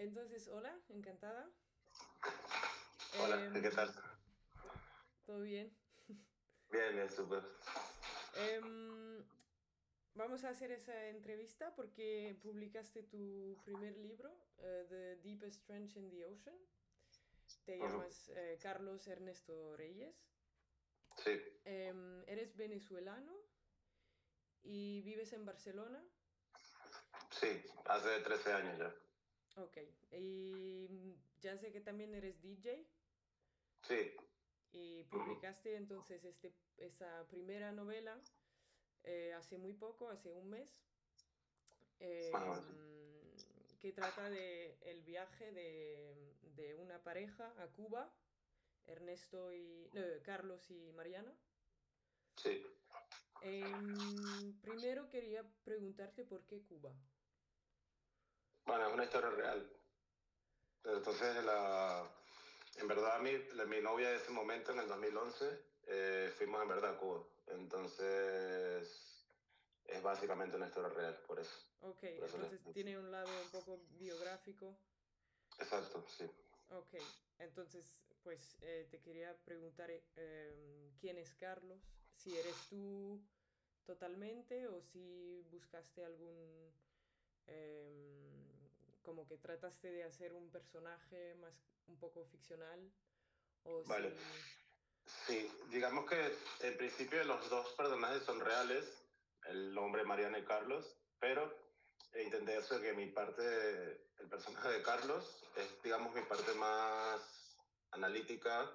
Entonces, hola, encantada. Hola, ¿qué Em, tal? ¿Todo bien? Bien, bien, súper. Em, Vamos a hacer esa entrevista porque publicaste tu primer libro, The Deepest Trench in the Ocean. Te Ujú. llamas Carlos Ernesto Reyes. Sí, Eres venezolano y vives en Barcelona. sí, hace 13 años ya. Ok. Y ya sé que también eres DJ Sí, y ujú. publicaste entonces esa primera novela hace muy poco, hace un mes, Más o menos. que trata de el viaje de una pareja a Cuba, no, Carlos y Mariana. Sí, Primero quería preguntarte por qué Cuba. bueno, es una historia real. Entonces, en verdad, mi novia de ese momento, en el 2011, fuimos en verdad a Cuba. Entonces, es básicamente una historia real, por eso. Ok, Por eso les entonces tiene un lado un poco biográfico. Exacto, sí. Ok, entonces pues te quería preguntar quién es Carlos, si eres tú totalmente o si buscaste algún, como que trataste de hacer un personaje más un poco ficcional o Vale. si... Sí, digamos que en principio los dos personajes son reales, el nombre Mariana y Carlos, pero intenté hacer que el personaje de Carlos es, digamos, mi parte más analítica,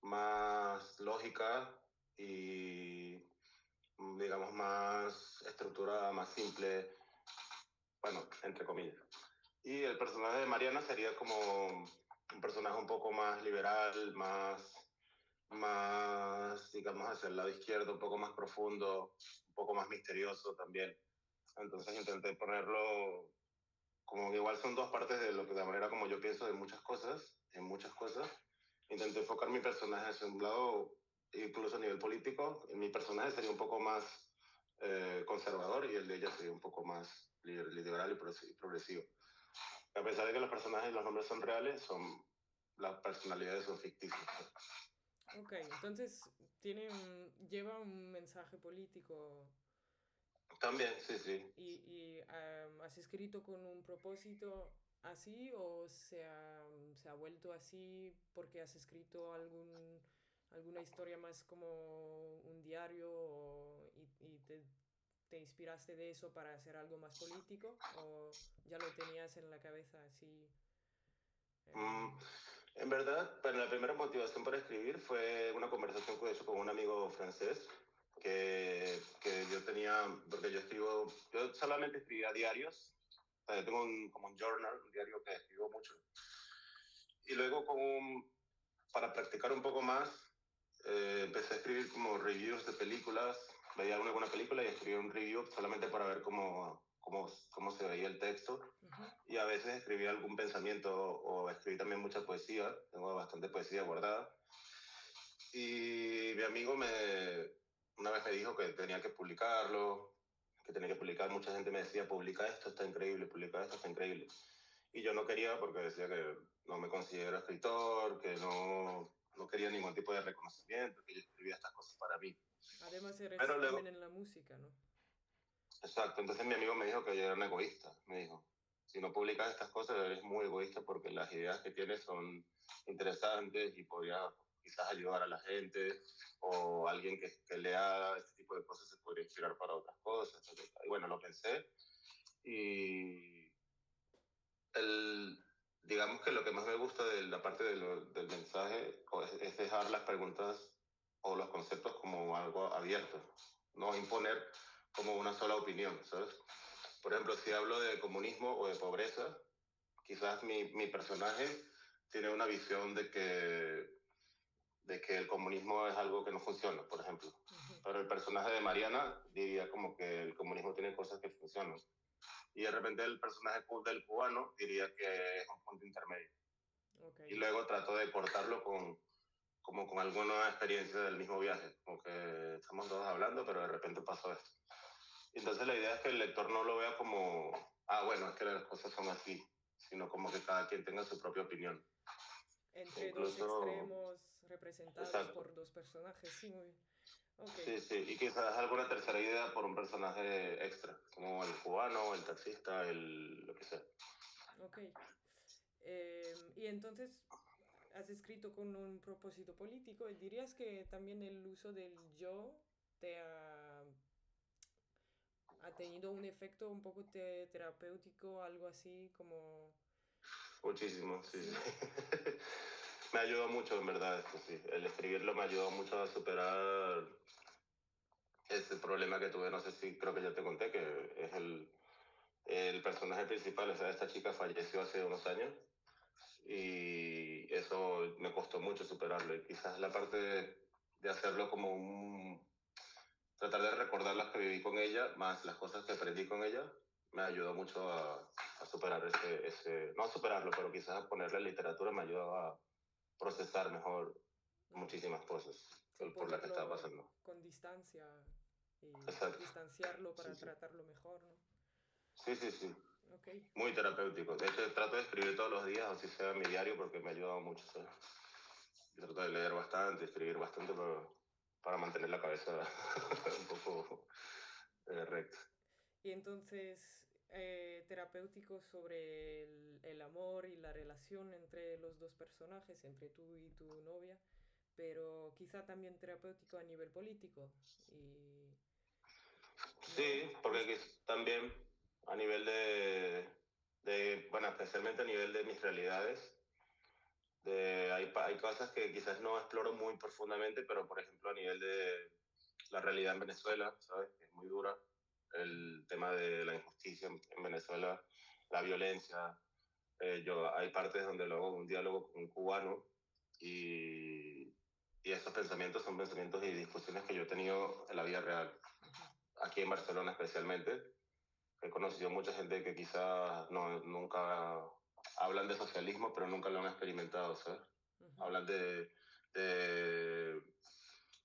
más lógica y, digamos, más estructurada, más simple, bueno, entre comillas. Y el personaje de Mariana sería como un personaje un poco más liberal, más, digamos, hacia el lado izquierdo, un poco más profundo, un poco más misterioso también. Entonces intenté ponerlo como que igual son dos partes de lo que de la manera como yo pienso de muchas cosas, en muchas cosas. Intenté enfocar mi personaje hacia un lado, incluso a nivel político. Mi personaje sería un poco más conservador y el de ella sería un poco más liberal y progresivo. A pesar de que los personajes y los nombres son reales, las personalidades son ficticias. Ok, entonces lleva un mensaje político También, sí, sí. y has escrito con un propósito así o se ha vuelto así porque has escrito alguna historia más como un diario y te inspiraste de eso para hacer algo más político o ya lo tenías en la cabeza así. Mm, em, en verdad, pero la primera motivación para escribir fue una conversación que he hecho con un amigo francés que yo tenía, porque yo solamente escribía diarios, o sea, yo tengo como un journal, un diario que escribo mucho, y luego para practicar un poco más, empecé a escribir como reviews de películas, veía alguna película y escribía un review solamente para ver cómo se veía el texto. ujú. Y a veces escribí algún pensamiento o escribí también mucha poesía, tengo bastante poesía guardada. Y mi amigo una vez me dijo que tenía que publicarlo, que tenía que publicar, mucha gente me decía, publica esto, está increíble, publica esto, está increíble. Y yo no quería porque decía que no me considero escritor, que no quería ningún tipo de reconocimiento, que yo escribía estas cosas para mí. Además Pero eres también luego, en la música, ¿no? exacto, entonces mi amigo me dijo que yo era un egoísta, me dijo, si no publicas estas cosas eres muy egoísta porque las ideas que tienes son interesantes y podría quizás ayudar a la gente o alguien que lea este tipo de cosas se podría inspirar para otras cosas. Y bueno, lo pensé y el, digamos que lo que más me gusta de la parte del mensaje es dejar las preguntas o los conceptos como algo abierto, no imponer como una sola opinión, ¿sabes? Por ejemplo, si hablo de comunismo o de pobreza, quizás mi personaje tiene una visión de que el comunismo es algo que no funciona, por ejemplo. Ujú. Pero el personaje de Mariana diría como que el comunismo tiene cosas que funcionan. Y de repente el personaje del cubano diría que es un punto intermedio. Ok. Y luego trato de cortarlo como con alguna experiencia del mismo viaje, como que estamos todos hablando, pero de repente pasó esto. Entonces la idea es que el lector no lo vea como, ah, bueno, es que las cosas son así, sino como que cada quien tenga su propia opinión. E Entre dos incluso, extremos representados exacto. por dos personajes, sí, muy bien. Ok, Sí, sí, y quizás alguna tercera idea por un personaje extra, como el cubano, el taxista, lo que sea. ok. Y entonces, has escrito con un propósito político. ¿Dirías que también el uso del yo te ha tenido un efecto un poco terapéutico, algo así como... Muchísimo, sí, sí. Sí, Me ayudó mucho, en verdad, esto, sí. El escribirlo me ayudó mucho a superar ese problema que tuve, no sé si creo que ya te conté, que es el personaje principal, o sea, esta chica falleció hace unos años y eso me costó mucho superarlo. Y quizás la parte de hacerlo como tratar de recordar las que viví con ella, más las cosas que aprendí con ella, me ayudó mucho a superar no a superarlo, pero quizás a ponerle literatura me ayudó a procesar mejor ujú. muchísimas cosas Sí, por las que estaba ponerlo pasando. con distancia y Exacto. distanciarlo Sí, para sí. tratarlo mejor, ¿no? Sí, sí, sí. Ok, Muy terapéutico. De hecho, trato de escribir todos los días, así sea mi diario, porque me ha ayudado mucho, ¿sabes? Yo trato de leer bastante, escribir bastante para mantener la cabeza un poco recta. y entonces, terapéutico sobre el amor y la relación entre los dos personajes, entre tú y tu novia, pero quizá también terapéutico a nivel político. Y, ¿no? Sí, porque también a nivel bueno, especialmente a nivel de mis realidades, hay cosas que quizás no exploro muy profundamente, pero por ejemplo a nivel de la realidad en Venezuela, ¿sabes? Que es muy dura. Ujú, El tema de la injusticia en Venezuela, la violencia. Hay partes donde luego hago un diálogo con un cubano y, y esos pensamientos son pensamientos y discusiones que yo he tenido en la vida real, ujú, aquí en Barcelona especialmente. He conocido mucha gente que quizás no, nunca hablan de socialismo, pero nunca lo han experimentado, ¿sabes? ujú. Hablan de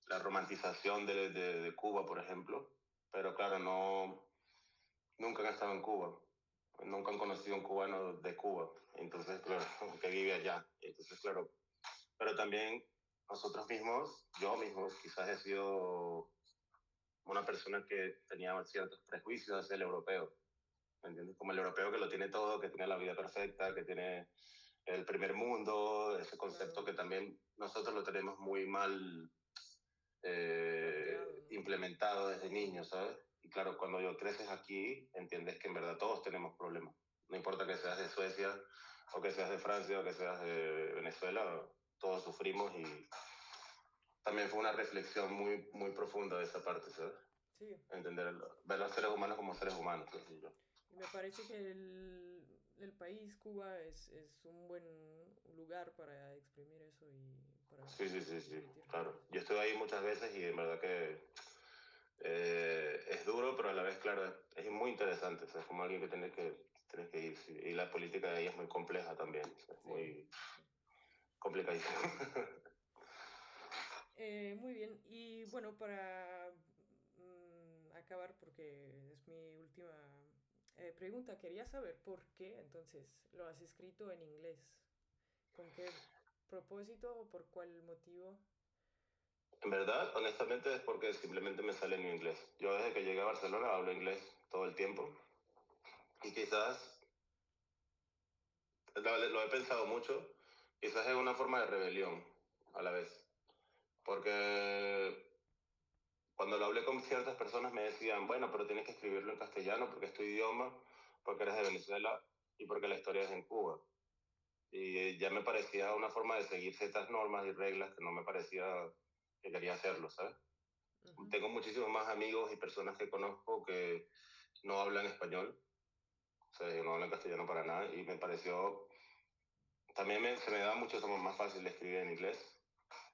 la romantización de Cuba, por ejemplo, pero claro, nunca han estado en Cuba, nunca han conocido a un cubano de Cuba, entonces, claro, que vive allá. Entonces, claro, pero también nosotros mismos, yo mismo, quizás he sido una persona que tenía ciertos prejuicios hacia el europeo, ¿me entiendes? Como el europeo que lo tiene todo, que tiene la vida perfecta, que tiene el primer mundo, ese concepto Claro, que también nosotros lo tenemos muy mal planteado, ¿no? implementado desde niños, ¿sabes? Y claro, cuando yo creces aquí, entiendes que en verdad todos tenemos problemas. No importa que seas de Suecia, o que seas de Francia, o que seas de Venezuela, todos sufrimos y también fue una reflexión muy, muy profunda de esa parte, ¿sabes? Sí, Entender, ver a los seres humanos como seres humanos, qué sé yo. y me parece que el país, Cuba, es un buen lugar para exprimir eso y para Sí, sí, sí, sí, transmitir. claro. Yo estuve ahí muchas veces y en verdad que es duro, pero a la vez, claro, es muy interesante. O sea, es como alguien que tienes que ir. Sí. Y la política de ahí es muy compleja también. O sea, es Sí, muy sí. complicadísima. Muy bien, y bueno, para acabar, porque es mi última pregunta, quería saber por qué entonces lo has escrito en inglés. ¿Con qué propósito o por cuál motivo? En verdad, honestamente, es porque simplemente me sale en inglés. Yo desde que llegué a Barcelona hablo inglés todo el tiempo. Y quizás, lo he pensado mucho, quizás es una forma de rebelión a la vez. Porque cuando lo hablé con ciertas personas me decían, bueno, pero tienes que escribirlo en castellano porque es tu idioma, porque eres de Venezuela y porque la historia es en Cuba. Y ya me parecía una forma de seguir ciertas normas y reglas que no me parecía que quería hacerlo, ¿sabes? Ujú, Tengo muchísimos más amigos y personas que conozco que no hablan español, o sea, no hablan castellano para nada, y me pareció, también se me da mucho más fácil escribir en inglés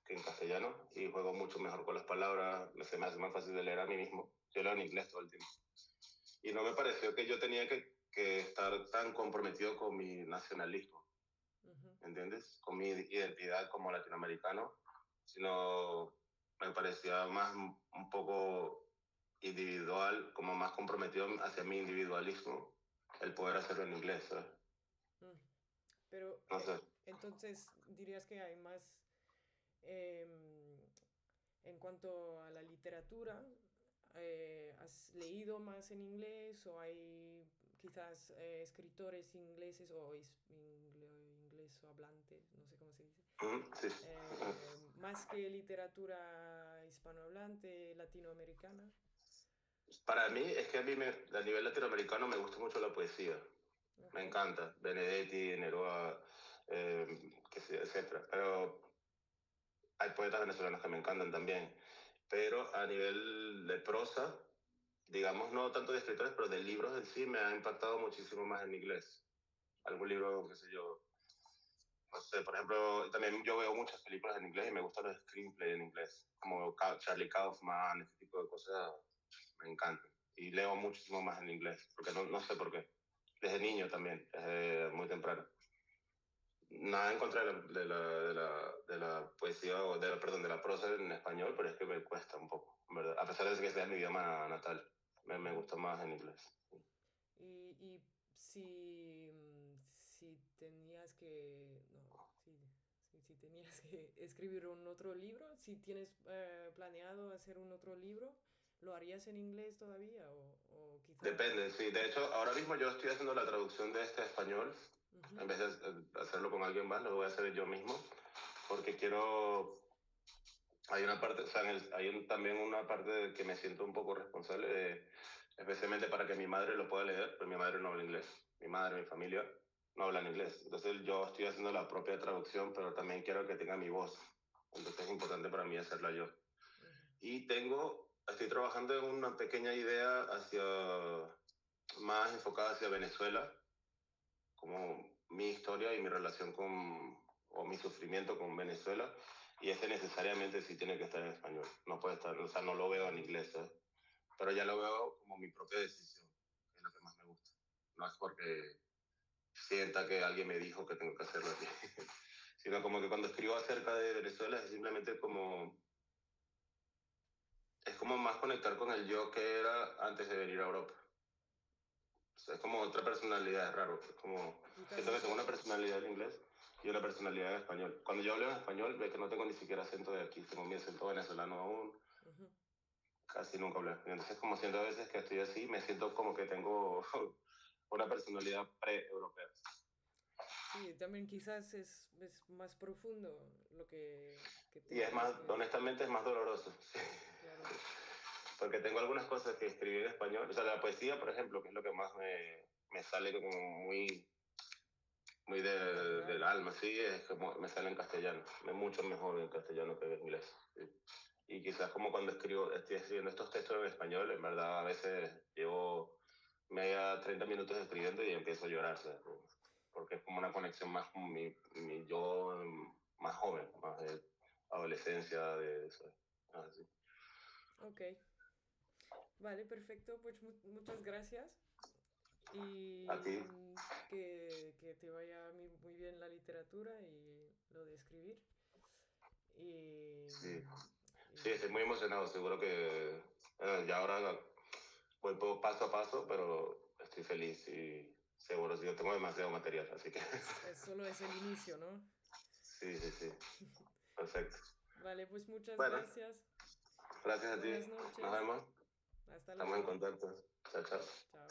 que en castellano, y juego mucho mejor con las palabras, se me hace más fácil de leer a mí mismo. Yo leo en inglés todo el tiempo. Y no me pareció que yo tenía que estar tan comprometido con mi nacionalismo, ujú. ¿entiendes? Con mi identidad como latinoamericano, sino me parecía más un poco individual, como más comprometido hacia mi individualismo, el poder hacerlo en inglés, ¿sabes? Pero No sé. entonces dirías que hay más, em, en cuanto a la literatura, ¿has leído más en inglés o hay quizás escritores ingleses o inglés hablantes, no sé cómo se dice, Sí. más que literatura hispanohablante, latinoamericana? Para mí, es que a nivel latinoamericano me gusta mucho la poesía. Ok. Me encanta. Benedetti, Neruda, etcétera. Pero hay poetas venezolanos que me encantan también. Pero a nivel de prosa, digamos, no tanto de escritores, pero de libros en sí, me ha impactado muchísimo más en inglés. Algún libro, qué sé yo, no sé, por ejemplo, también yo veo muchas películas en inglés y me gustan los screenplays en inglés, como Charlie Kaufman, ese tipo de cosas, me encantan. Y leo muchísimo más en inglés, porque no sé por qué. Desde niño también, desde muy temprano. Nada en contra de la poesía, perdón, de la prosa en español, pero es que me cuesta un poco, en ¿verdad? A pesar de que sea mi idioma natal, me Ujú. gusta más en inglés. Y si, si tenías que, no, si tenías que escribir un otro libro, si tienes planeado hacer un otro libro, ¿lo harías en inglés todavía o quizá... Depende, sí. De hecho, ahora mismo yo estoy haciendo la traducción de este a español. Ujú, En vez de hacerlo con alguien más, lo voy a hacer yo mismo, porque quiero... Hay una parte, o sea, también una parte de que me siento un poco responsable, especialmente para que mi madre lo pueda leer, pero mi madre no habla inglés. Mi madre, mi familia no hablan inglés. Entonces yo estoy haciendo la propia traducción, pero también quiero que tenga mi voz. Entonces es importante para mí hacerla yo. ujú, Y estoy trabajando en una pequeña idea más enfocada hacia Venezuela, como mi historia y mi relación o mi sufrimiento con Venezuela, y ese necesariamente sí tiene que estar en español. No puede estar, o sea, no lo veo en inglés, ¿eh? Pero ya lo veo como mi propia decisión, que es lo que más me gusta. No es porque sienta que alguien me dijo que tengo que hacerlo así, sino como que cuando escribo acerca de Venezuela es simplemente es como más conectar con el yo que era antes de venir a Europa. O sea, es como otra personalidad, es raro. Es como, quizás siento que tengo una eso... personalidad en inglés y una personalidad en español. Cuando yo hablo en español, ve que no tengo ni siquiera acento de aquí, tengo mi acento venezolano aún, Ujú. casi nunca hablo. Y entonces, como siento a veces que estoy así, me siento como que tengo una personalidad pre-europea. Sí, también quizás es más profundo lo que Y es tendrías más, que decir. honestamente, es más doloroso. Claro. Porque tengo algunas cosas que escribí en español. O sea, la poesía, por ejemplo, que es lo que más me sale como muy del Natural. alma, sí, es como me sale en castellano, es mucho mejor en castellano que en inglés. Sí. Y quizás como cuando estoy escribiendo estos textos en español, en verdad a veces llevo 30 minutos escribiendo y empiezo a llorar, ¿sabes? Porque es como una conexión más con mi yo más joven, más de adolescencia, de eso. Así. Ok. Vale, perfecto. Pues muchas gracias. A ti, Y que te vaya muy bien la literatura y lo de escribir. Y, sí. Sí, estoy muy y emocionado, seguro que ya ahora voy paso a paso, pero estoy feliz y seguro, sí, yo tengo demasiado material, así que solo es el inicio, ¿no? sí, sí, sí, perfecto. Vale, pues muchas Bueno, gracias. gracias a ti, Buenas nos noches. vemos, Hasta estamos en luego. contacto, chao, chao. Chao.